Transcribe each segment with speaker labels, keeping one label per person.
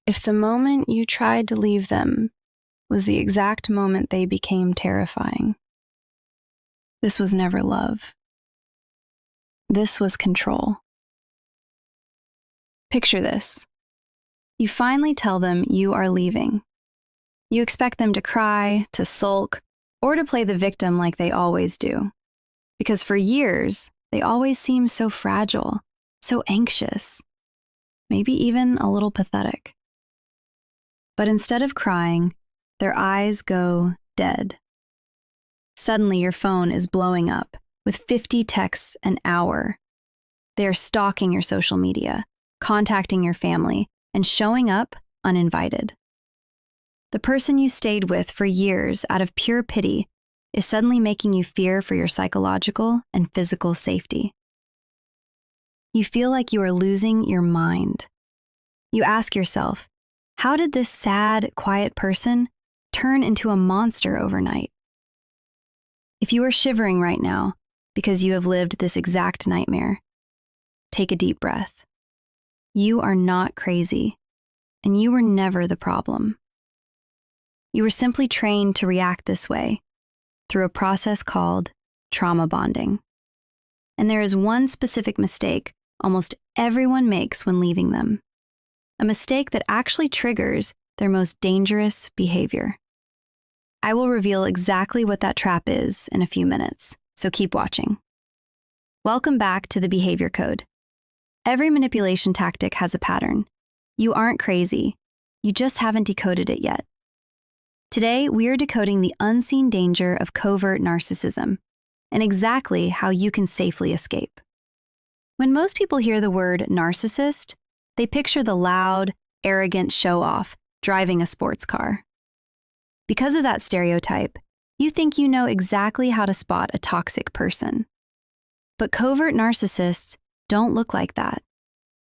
Speaker 1: If the moment you tried to leave them was the exact moment they became terrifying, this was never love. This was control. Picture this. You finally tell them you are leaving. You expect them to cry, to sulk, or to play the victim like they always do. Because for years, they always seem so fragile, so anxious, maybe even a little pathetic. But instead of crying, their eyes go dead. Suddenly, your phone is blowing up with 50 texts an hour. They are stalking your social media, contacting your family, and showing up uninvited. The person you stayed with for years out of pure pity is suddenly making you fear for your psychological and physical safety. You feel like you are losing your mind. You ask yourself, how did this sad, quiet person turn into a monster overnight? If you are shivering right now because you have lived this exact nightmare, take a deep breath. You are not crazy, and you were never the problem. You were simply trained to react this way through a process called trauma bonding. And there is one specific mistake almost everyone makes when leaving them, a mistake that actually triggers their most dangerous behavior. I will reveal exactly what that trap is in a few minutes, so keep watching. Welcome back to the Behavior Code. Every manipulation tactic has a pattern. You aren't crazy, you just haven't decoded it yet. Today, we are decoding the unseen danger of covert narcissism and exactly how you can safely escape. When most people hear the word narcissist, they picture the loud, arrogant show-off driving a sports car. Because of that stereotype, you think you know exactly how to spot a toxic person. But covert narcissists don't look like that.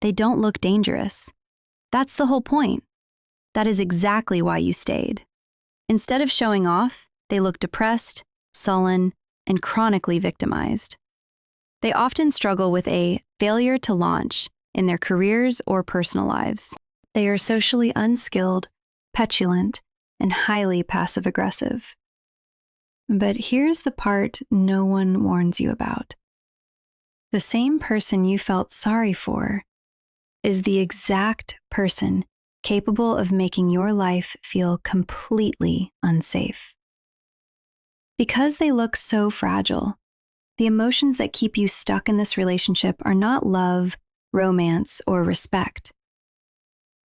Speaker 1: They don't look dangerous. That's the whole point. That is exactly why you stayed. Instead of showing off, they look depressed, sullen, and chronically victimized. They often struggle with a failure to launch in their careers or personal lives. They are socially unskilled, petulant, and highly passive-aggressive. But here's the part no one warns you about. The same person you felt sorry for is the exact person capable of making your life feel completely unsafe. Because they look so fragile, the emotions that keep you stuck in this relationship are not love, romance, or respect.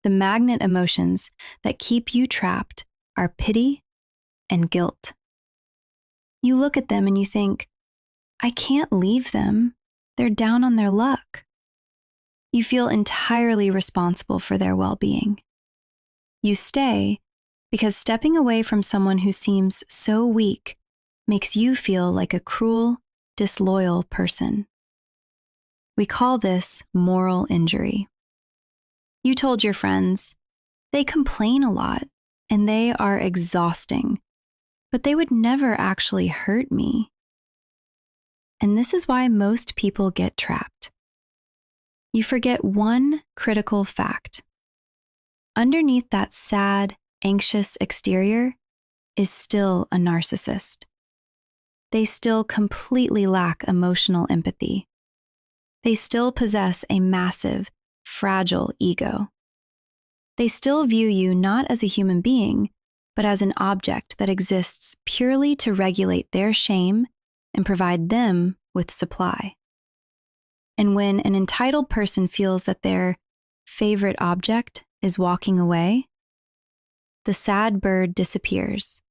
Speaker 1: The magnet emotions that keep you trapped are pity and guilt. You look at them and you think, I can't leave them. They're down on their luck. You feel entirely responsible for their well-being. You stay because stepping away from someone who seems so weak makes you feel like a cruel, disloyal person. We call this moral injury. You told your friends, they complain a lot and they are exhausting, but they would never actually hurt me. And this is why most people get trapped. You forget one critical fact. Underneath that sad, anxious exterior is still a narcissist. They still completely lack emotional empathy. They still possess a massive, fragile ego. They still view you not as a human being, but as an object that exists purely to regulate their shame and provide them with supply. And when an entitled person feels that their favorite object is walking away, the sad bird disappears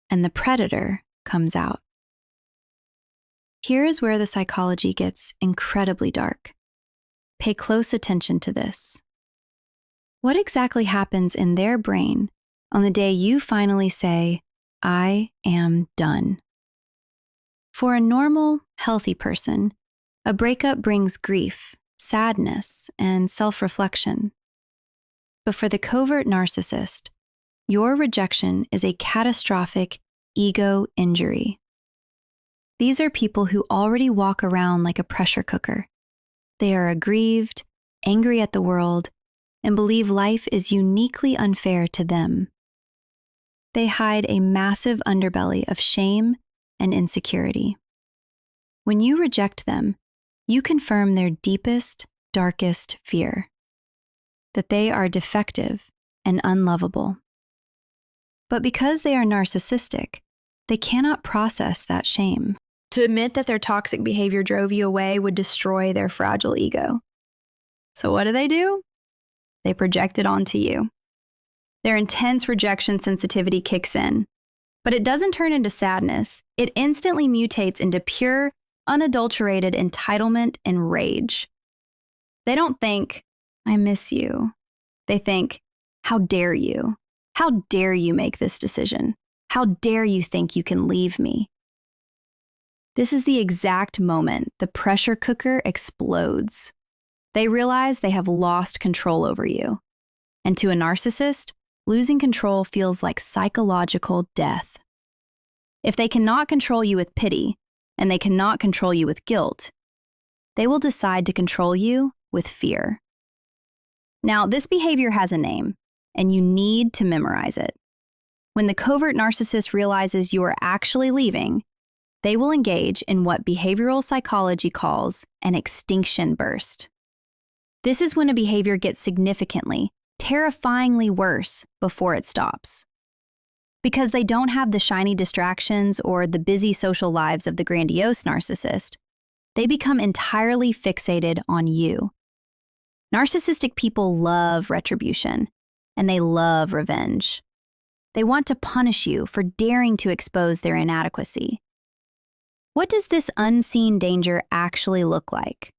Speaker 1: and the predator comes out. Here is where the psychology gets incredibly dark. Pay close attention to this. What exactly happens in their brain on the day you finally say, I am done? For a normal, healthy person, a breakup brings grief, sadness, and self-reflection. But for the covert narcissist, your rejection is a catastrophic ego injury. These are people who already walk around like a pressure cooker. They are aggrieved, angry at the world, and believe life is uniquely unfair to them. They hide a massive underbelly of shame and insecurity. When you reject them, you confirm their deepest, darkest fear, that they are defective and unlovable. But because they are narcissistic, they cannot process that shame. To admit that their toxic behavior drove you away would destroy their fragile ego. So what do? They project it onto you. Their intense rejection sensitivity kicks in, but it doesn't turn into sadness. It instantly mutates into pure, unadulterated entitlement and rage. They don't think, I miss you. They think, how dare you? How dare you make this decision? How dare you think you can leave me? This is the exact moment the pressure cooker explodes. They realize they have lost control over you. And to a narcissist, losing control feels like psychological death. If they cannot control you with pity, and they cannot control you with guilt, they will decide to control you with fear. Now, this behavior has a name, and you need to memorize it. When the covert narcissist realizes you are actually leaving, they will engage in what behavioral psychology calls an extinction burst. This is when a behavior gets significantly, terrifyingly worse before it stops. Because they don't have the shiny distractions or the busy social lives of the grandiose narcissist, they become entirely fixated on you. Narcissistic people love retribution, and they love revenge. They want to punish you for daring to expose their inadequacy. What does this unseen danger actually look like?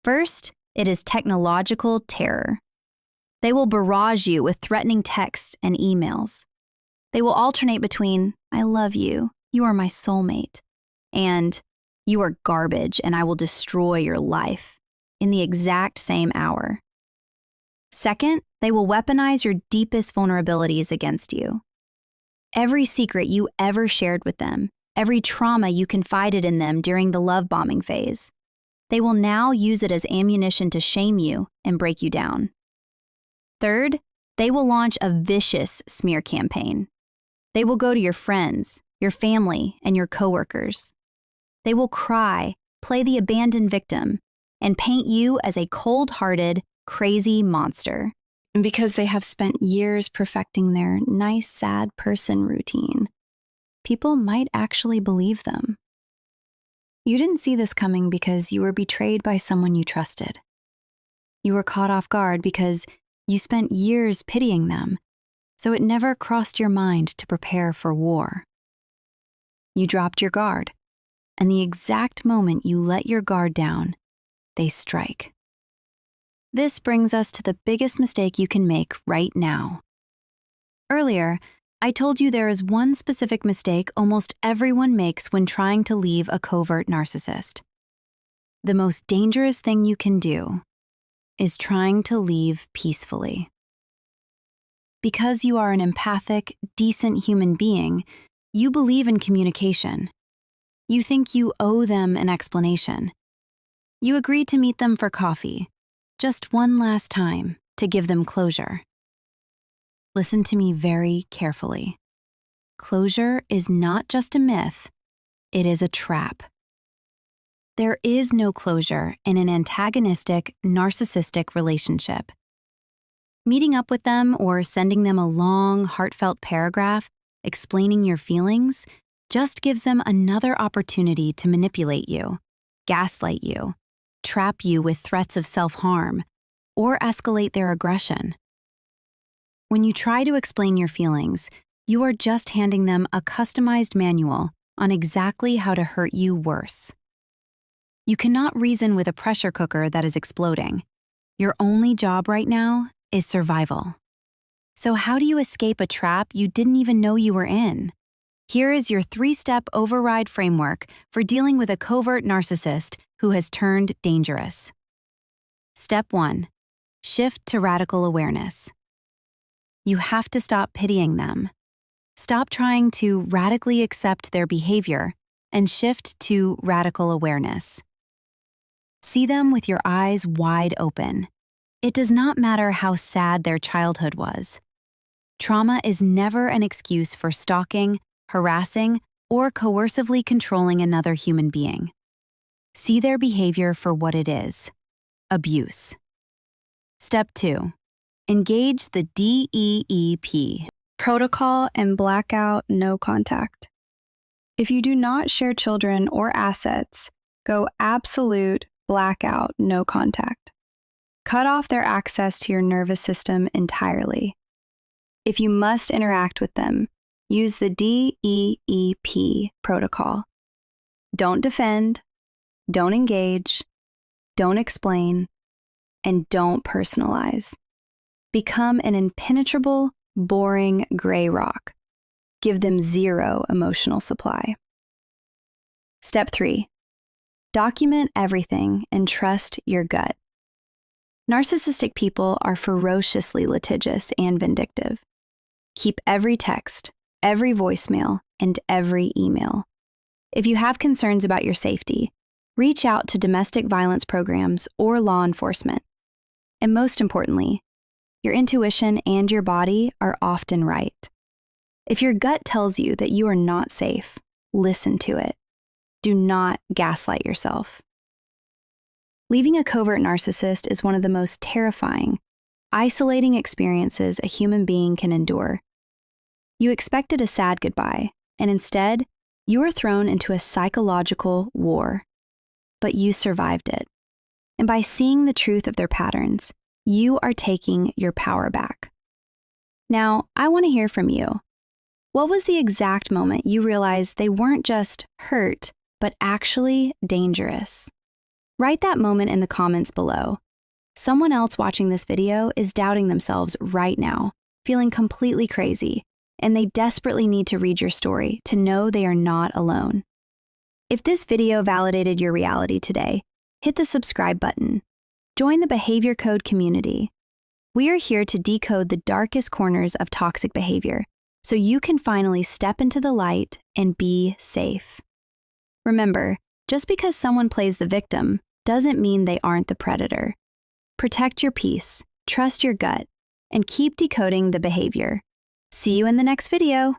Speaker 1: First, it is technological terror. They will barrage you with threatening texts and emails. They will alternate between, I love you, you are my soulmate, and you are garbage and I will destroy your life in the exact same hour. Second, they will weaponize your deepest vulnerabilities against you. Every secret you ever shared with them, every trauma you confided in them during the love bombing phase, they will now use it as ammunition to shame you and break you down. Third, they will launch a vicious smear campaign. They will go to your friends, your family, and your coworkers. They will cry, play the abandoned victim, and paint you as a cold-hearted, crazy monster. Because they have spent years perfecting their nice, sad person routine, people might actually believe them. You didn't see this coming because you were betrayed by someone you trusted. You were caught off guard because you spent years pitying them, so it never crossed your mind to prepare for war. You dropped your guard, and the exact moment you let your guard down, they strike. This brings us to the biggest mistake you can make right now. Earlier, I told you there is one specific mistake almost everyone makes when trying to leave a covert narcissist. The most dangerous thing you can do is trying to leave peacefully. Because you are an empathic, decent human being, you believe in communication. You think you owe them an explanation. You agree to meet them for coffee, just one last time, to give them closure. Listen to me very carefully. Closure is not just a myth, it is a trap. There is no closure in an antagonistic, narcissistic relationship. Meeting up with them or sending them a long, heartfelt paragraph explaining your feelings just gives them another opportunity to manipulate you, gaslight you, trap you with threats of self-harm, or escalate their aggression. When you try to explain your feelings, you are just handing them a customized manual on exactly how to hurt you worse. You cannot reason with a pressure cooker that is exploding. Your only job right now is survival. So how do you escape a trap you didn't even know you were in? Here is your 3-step override framework for dealing with a covert narcissist who has turned dangerous. Step 1. Shift to radical awareness. You have to stop pitying them. Stop trying to radically accept their behavior and shift to radical awareness. See them with your eyes wide open.
Speaker 2: It does not matter how sad their childhood was. Trauma is never an excuse for stalking, harassing, or coercively controlling another human being. See their behavior for what it is: abuse. Step 2. Engage the DEEP
Speaker 1: Protocol and blackout no contact. If you do not share children or assets, go absolute blackout no contact. Cut off their access to your nervous system entirely. If you must interact with them, use the DEEP protocol. Don't defend, don't engage, don't explain, and don't personalize. Become an impenetrable, boring gray rock. Give them zero emotional supply. Step 3. Document everything and trust your gut. Narcissistic people are ferociously litigious and vindictive. Keep every text, every voicemail, and every email. If you have concerns about your safety, reach out to domestic violence programs or law enforcement. And most importantly, your intuition and your body are often right. If your gut tells you that you are not safe, listen to it. Do not gaslight yourself. Leaving a covert narcissist is one of the most terrifying, isolating experiences a human being can endure. You expected a sad goodbye, and instead, you were thrown into a psychological war. But you survived it. And by seeing the truth of their patterns, you are taking your power back. Now, I want to hear from you. What was the exact moment you realized they weren't just hurt, but actually dangerous? Write that moment in the comments below. Someone else watching this video is doubting themselves right now, feeling completely crazy, and they desperately need to read your story to know they are not alone. If this video validated your reality today, hit the subscribe button. Join the Behavior Code community. We are here to decode the darkest corners of toxic behavior so you can finally step into the light and be safe. Remember, just because someone plays the victim doesn't mean they aren't the predator. Protect your peace, trust your gut, and keep decoding the behavior. See you in the next video.